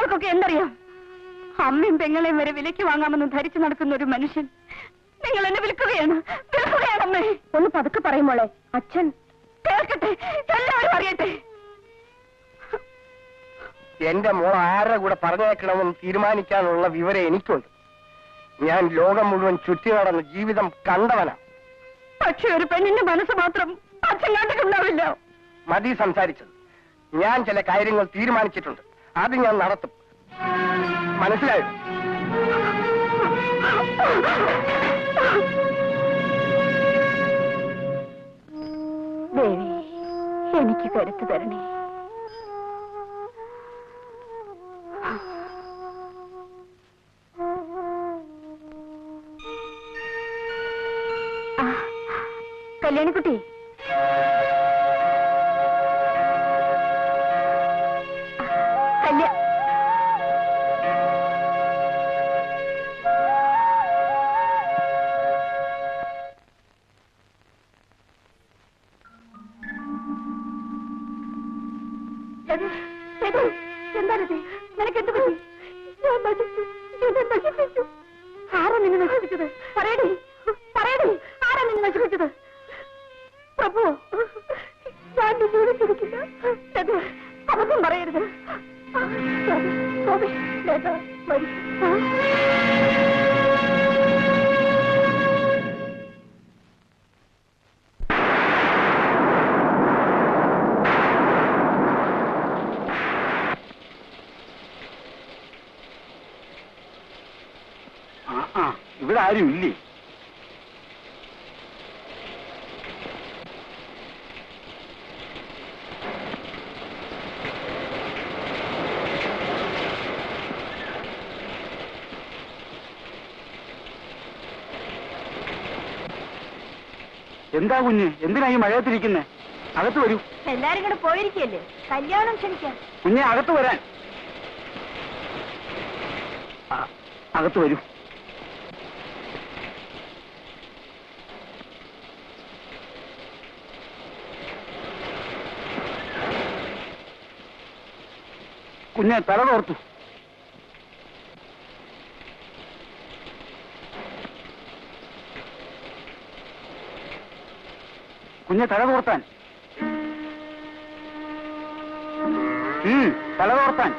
നിങ്ങൾക്കൊക്കെ എന്തറിയാം? അമ്മയും പെങ്ങളെയും വരെ വിലയ്ക്ക് വാങ്ങാമെന്ന് ധരിച്ചു നടക്കുന്ന ഒരു മനുഷ്യൻ നിങ്ങൾ എന്നെ വിൽക്കുകയാണ്. അമ്മേ, ഒന്ന് പതുക്കെ പറയുമ്പോളെ. അച്ഛൻ കേൾക്കട്ടെ, എല്ലാവരും അറിയട്ടെ. എന്റെ മോൾ ആരുടെ കൂടെ പറഞ്ഞേക്കണമെന്ന് തീരുമാനിക്കാനുള്ള വിവരം എനിക്കുണ്ട്. ഞാൻ ലോകം മുഴുവൻ ചുറ്റി നടന്ന ജീവിതം കണ്ടവനാ. പക്ഷെ ഒരു പെണ്ണിന്റെ മനസ്സ് മാത്രം അച്ഛൻ കണ്ടിട്ടുണ്ടാവില്ല. മതി സംസാരിച്ചത്. ഞാൻ ചില കാര്യങ്ങൾ തീരുമാനിച്ചിട്ടുണ്ട്. അത് ഞാൻ നടത്തും. മനസ്സിലായോ? ദേവി, എനിക്ക് കരുത്ത് തരണേ. കല്യാണിക്കുട്ടി, എന്താണിത്? നിനക്കെന്ത് പറ്റി? ആരാ നിന്നെ നശിപ്പിച്ചത്? പറയടി, പറയടി, ആരാ നിന്നെ നശിപ്പിച്ചത്? പ്രഭു, ഞാൻ നിന്നോട് ചിരിക്കില്ല. അബദ്ധം പറയരുത്. ഇവിടെ ആരും ഇല്ലേ? എന്താ കുഞ്ഞ്, എന്തിനാ ഈ മഴയത്തിരിക്കുന്നേ? അകത്ത് വരൂ. എല്ലാരും കൂടെ പോയിരിക്കല്ലേ, കല്യാണം ക്ഷണിക്കാൻ. കുഞ്ഞെ, അകത്ത് വരാൻ. അകത്ത് വരൂ. കുഞ്ഞെ, തല തോർത്തു. കുഞ്ഞെ, തല തോർത്താൻ. തല തോർത്താൻ.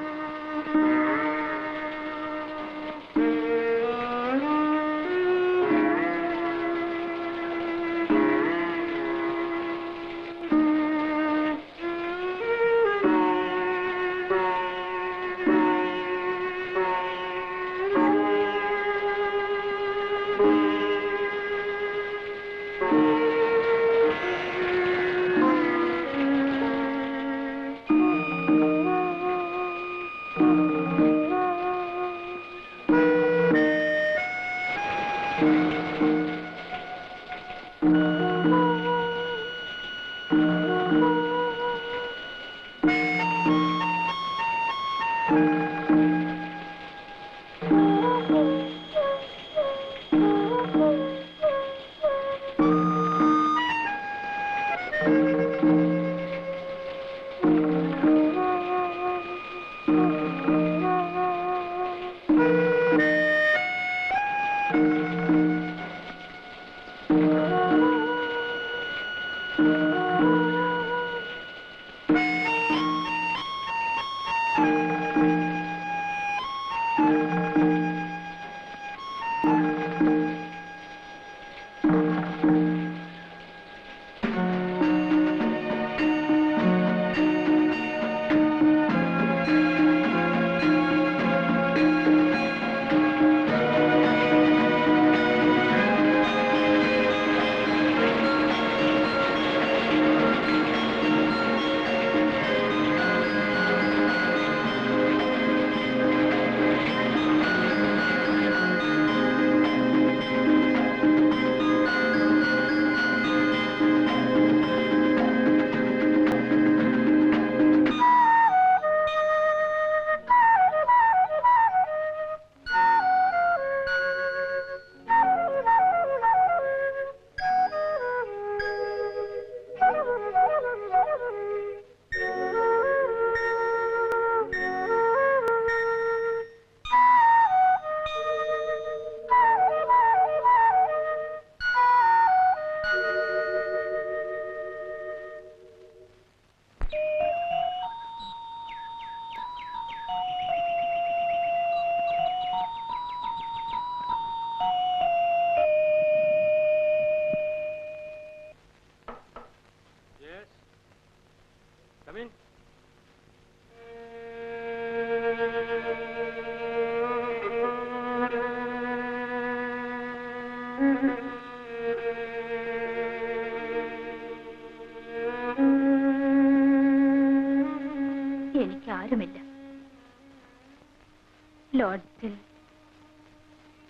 ലോഡ്ജിൽ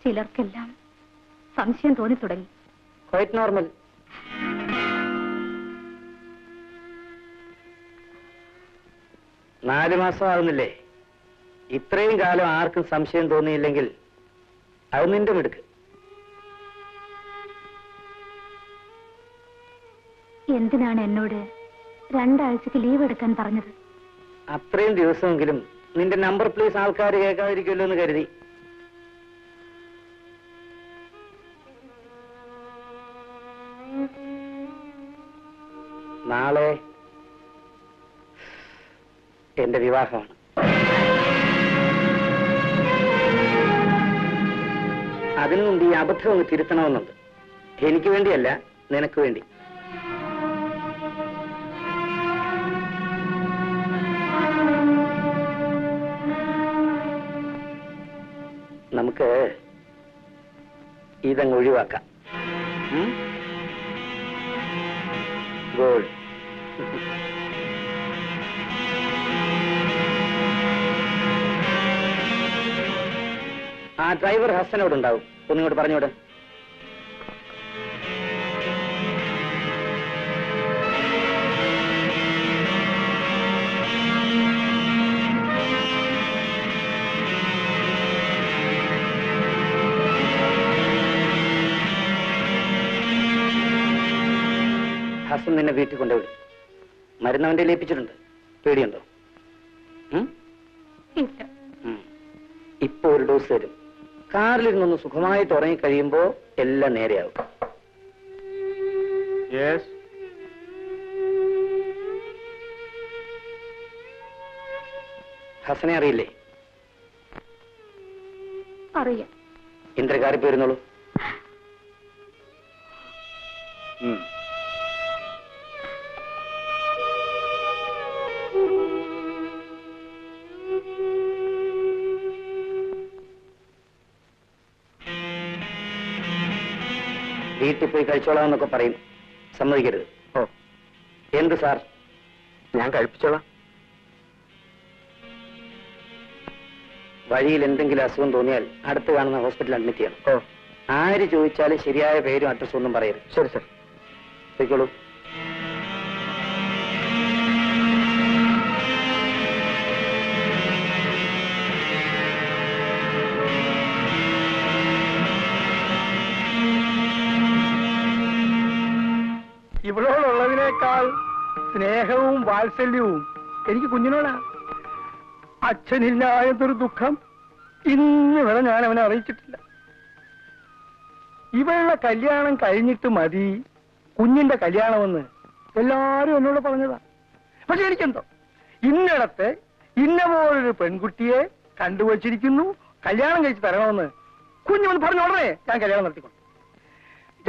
ചിലർക്കെല്ലാം സംശയം തോന്നി തുടങ്ങി. Quite normal. നാല് മാസം ആകുന്നില്ലേ? ഇത്രയും കാലം ആർക്കും സംശയം തോന്നിയില്ലെങ്കിൽ അത് നിന്റെ മിടുക്ക്. എന്തിനാണ് എന്നോട് 2 ആഴ്ചക്ക് ലീവ് എടുക്കാൻ പറഞ്ഞത്? അത്രയും ദിവസമെങ്കിലും നിന്റെ നമ്പർ പ്ലീസ് ആൾക്കാർ കേൾക്കാതിരിക്കുമല്ലോ എന്ന് കരുതി. നാളെ എന്റെ വിവാഹമാണ്. അതിനു മുമ്പ് ഈ അബദ്ധം ഒന്ന് തിരുത്തണമെന്നുണ്ട്. എനിക്ക് വേണ്ടിയല്ല, നിനക്ക് വേണ്ടി. നമുക്ക് ഇതങ്ങ് ഒഴിവാക്കാം. ഗോൾഡ്. ആ ഡ്രൈവർ ഹസനോടുണ്ടാവും, ഒന്നിങ്ങോട്ട് പറഞ്ഞോട്. ഹസൻ നിന്നെ വീട്ടിൽ കൊണ്ടുവിടും. മരുന്നവന്റെ ഏൽപ്പിച്ചിട്ടുണ്ട്. പേടിയുണ്ടോ? ഇപ്പൊ ഒരു ഡോസ് തരും. കാറിലിരുന്നൊന്ന് സുഖമായിട്ട് ഉറങ്ങിക്കഴിയുമ്പോ എല്ലാം നേരെയാവും. ഹസനെ അറിയില്ലേ? അറിയാം. ഇന്ദ്രകാരി പോയിരുന്നോളൂ. വീട്ടിൽ പോയി കഴിച്ചോളാമെന്നൊക്കെ പറയും. സമ്മതിക്കരുത്. ഓ, എന്ത് സാർ? ഞാൻ കഴിപ്പിച്ചോളാം. വഴിയിൽ എന്തെങ്കിലും അസുഖം തോന്നിയാൽ അടുത്ത് കാണുന്ന ഹോസ്പിറ്റലിൽ അഡ്മിറ്റ് ചെയ്യണം. ഓ, ആര് ചോദിച്ചാലും ശരിയായ പേരും അഡ്രസ്സും ഒന്നും പറയരുത്. ശരി സർ. പോയിക്കോളൂ. ഇവളോടുള്ളതിനേക്കാൾ സ്നേഹവും വാത്സല്യവും എനിക്ക് കുഞ്ഞിനോടാ. അച്ഛനില്ല എന്നൊരു ദുഃഖം ഇന്ന് വരെ ഞാൻ അവനെ അറിയിച്ചിട്ടില്ല. ഇവളുടെ കല്യാണം കഴിഞ്ഞിട്ട് മതി കുഞ്ഞിന്റെ കല്യാണമെന്ന് എല്ലാരും എന്നോട് പറഞ്ഞതാ. പക്ഷെ എനിക്കെന്തോ ഇന്നിടത്ത് ഇന്ന പോലൊരു പെൺകുട്ടിയെ കണ്ടുവച്ചിരിക്കുന്നു, കല്യാണം കഴിച്ച് തരണമെന്ന് കുഞ്ഞുമെന്ന് പറഞ്ഞ ഉടനെ ഞാൻ കല്യാണം നടത്തിക്കൊണ്ടു.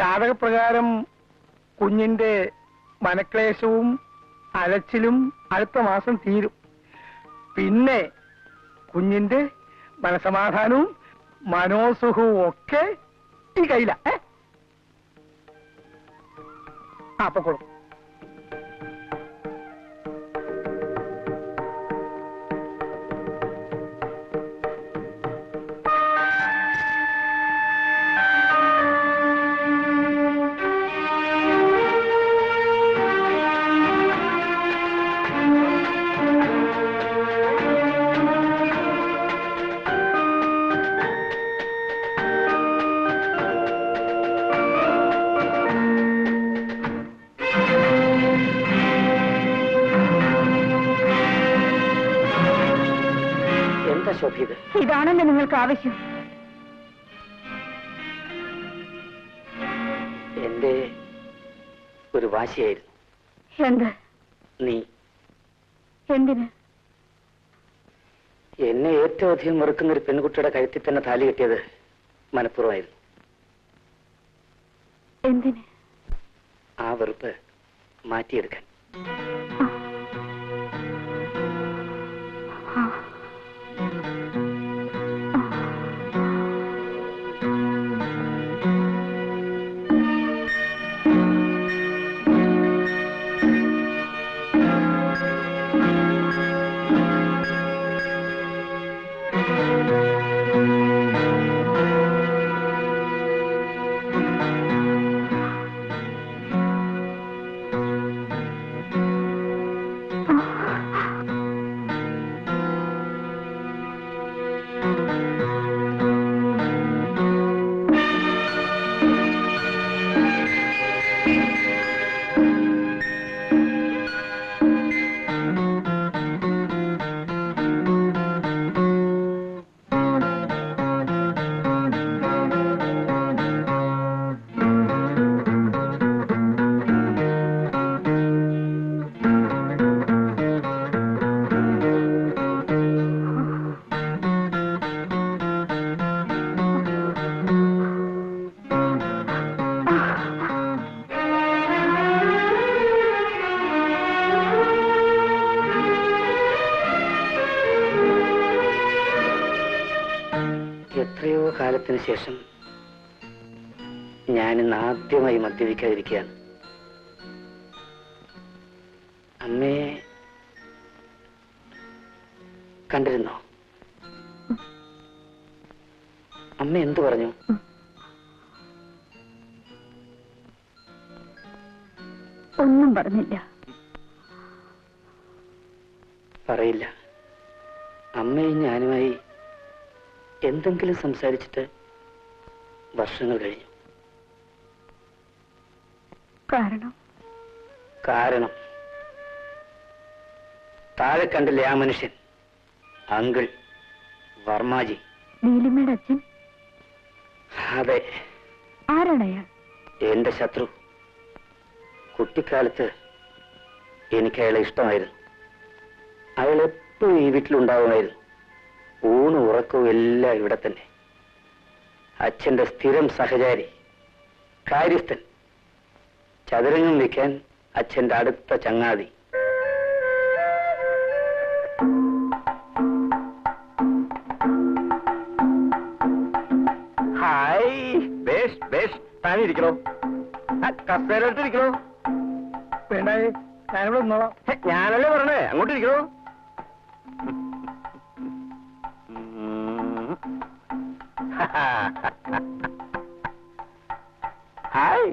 ജാതകപ്രകാരം കുഞ്ഞിന്റെ മനക്ലേശവും അലച്ചിലും അടുത്ത മാസം തീരും. പിന്നെ കുഞ്ഞിന്റെ മനസമാധാനവും മനോസുഖവും ഒക്കെ ഈ കയ്യില. അപ്പൊക്കോളും. ഇതാണല്ലോ നിങ്ങൾക്ക് ആവശ്യം. എന്റെ ഒരു വാശിയായിരുന്നു. എന്ത്? നീ എന്തിന്? എന്നെ ഏറ്റവും അധികം വെറുക്കുന്ന ഒരു പെൺകുട്ടിയുടെ കഴുത്തിൽ തന്നെ താലി കെട്ടിയത് മനഃപൂർവ്വമായിരുന്നു. എന്തിന്? ആ വെറുപ്പ് മാറ്റിയെടുക്കാൻ. എത്രയോ കാലത്തിന് ശേഷം ഞാനിന്ന് ആദ്യമായി മദ്യപിക്കാതിരിക്കുകയാണ്. അമ്മയെ കണ്ടിരുന്നോ? അമ്മ എന്തു പറഞ്ഞു? ഒന്നും പറഞ്ഞില്ല. പറയില്ല. അമ്മയും ഞാനുമായി എന്തെങ്കിലും സംസാരിച്ചിട്ട് വർഷങ്ങൾ കഴിഞ്ഞു. കാരണം താഴെ കണ്ടില്ലേ ആ മനുഷ്യൻ, അങ്കിൾ വർമാജി. നീലിമയുടെ അച്ഛൻ? അതെ. ആരാണയാൾ? എന്റെ ശത്രു. കുട്ടിക്കാലത്ത് എനിക്ക് അയാളെ ഇഷ്ടമായിരുന്നു. അയാൾ എപ്പോഴും ഈ വീട്ടിലുണ്ടാവുമായിരുന്നു. ഊണും ഉറക്കവും എല്ലാം ഇവിടെ തന്നെ. അച്ഛന്റെ സ്ഥിരം സഹചാരി, കാര്യസ്ഥൻ, ചതുരംഗം വയ്ക്കാൻ അച്ഛന്റെ അടുത്ത ചങ്ങാതി. ഹായ്, ബേഷ് ബേഷ്. താനിരിക്കണോ? കസേരട്ടിരിക്കണോ? വേണ്ടായി, ഞാനിവിടെ നിന്നോളാം. ഞാനല്ലേ പറഞ്ഞേ, അങ്ങോട്ട് ഇരിക്കണോ? ഹായ്,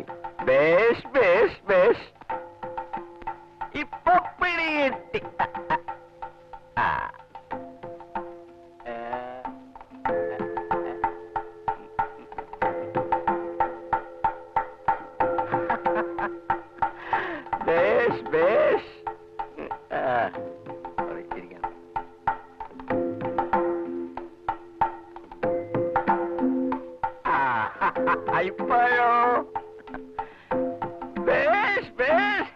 ബേഷ് ബേഷ് ബേഷ്. ഇപ്പൊ പിടികിട്ടി. ബേഷ് ബേഷ്. ഇപ്പോഴോ? ബേഷ് ബേഷ്.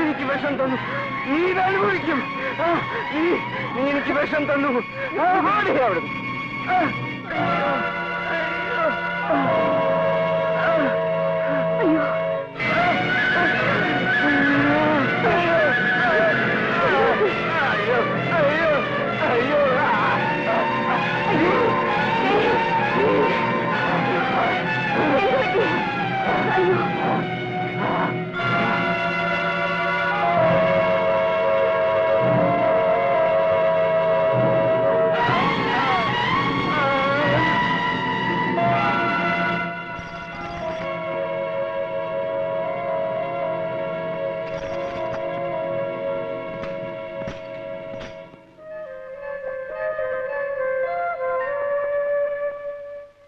എനിക്ക് വിഷം തന്നു, നീ അനുഭവിക്കും. നീ എനിക്ക് വിഷം തന്നു. അവിടെ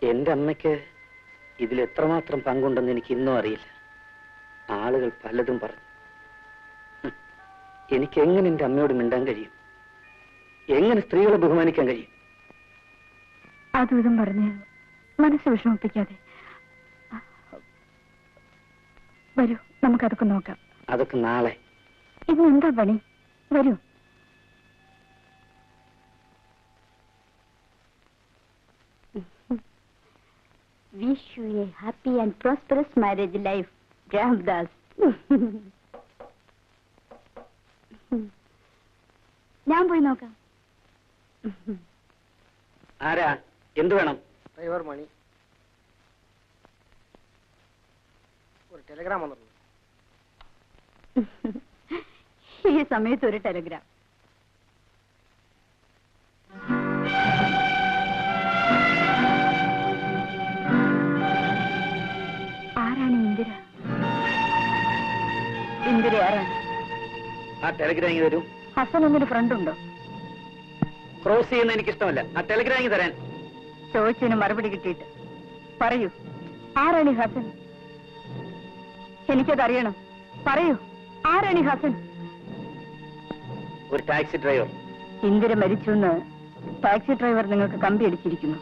എന്റെ അമ്മയ്ക്ക് ഇതിൽ എത്രമാത്രം പങ്കുണ്ടെന്ന് എനിക്ക് ഇന്നും അറിയില്ല. ആളുകൾ പലതും പറഞ്ഞു. എനിക്ക് എങ്ങനെ എന്റെ അമ്മയോട് മിണ്ടാൻ കഴിയും? എങ്ങനെ സ്ത്രീകളെ ബഹുമാനിക്കാൻ കഴിയും? അതും ഇതും പറഞ്ഞ് മനസ്സ് വിഷമിപ്പിക്കാതെ വരൂ, നമുക്കതൊക്കെ നോക്കാം. അതൊക്കെ നാളെ. ഇത് എന്താ പണി? വരൂ. Wish you a happy and prosperous marriage life, Ramdas. ഞാൻ പോയി നോക്കാം. ആരാ? എന്തു വേണം? ഡ്രൈവർ മണി, ഒരു ടെലിഗ്രാം വന്നിട്ടുണ്ട്. ഈ സമയത്ത് ഒരു ടെലിഗ്രാം. ആരാണ് ഇന്ദിര? ഇന്ദിര ആരാണ്? ആ ടെലിഗ്രാം ഇങ്ങ് തരൂ. ഹസൻ എന്നൊരു ഫ്രണ്ട് ഉണ്ടോ? ക്രോസ് ചെയ്യുന്ന എനിക്ക് ഇഷ്ടമല്ല. ആ ടെലിഗ്രാം ഇങ്ങ് തരാൻ. ചോദിച്ചതിന് മറുപടി കിട്ടിയിട്ട് പറയൂ, ആരാണ് ഈ ഹസൻ? എനിക്കതറിയണം. പറയൂ, ആരാണ് ഈ ഹസൻ? ഒരു ടാക്സി ഡ്രൈവർ. ഇന്ദിര മരിച്ചു എന്ന് ടാക്സി ഡ്രൈവർ നിങ്ങൾക്ക് കമ്പി അടിച്ചിരിക്കുന്നു.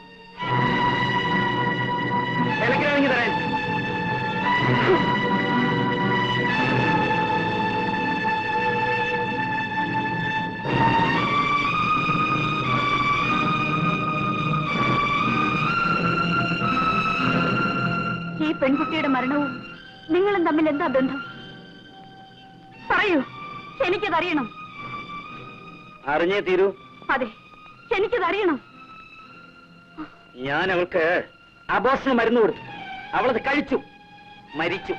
ടെലിഗ്രാം ഇങ്ങ് തരാൻ. ഈ പെൺകുട്ടിയുടെ മരണവും നിങ്ങളും തമ്മിൽ എന്താ ബന്ധം? പറയൂ, എനിക്കതറിയണം. അറിഞ്ഞേ തീരൂ. അതെ, എനിക്കതറിയണം. ഞാൻ അവൾക്ക് അബോർഷന് മരുന്ന് കൊടുത്തു. അവളത് കഴിച്ചു, മരിച്ചു.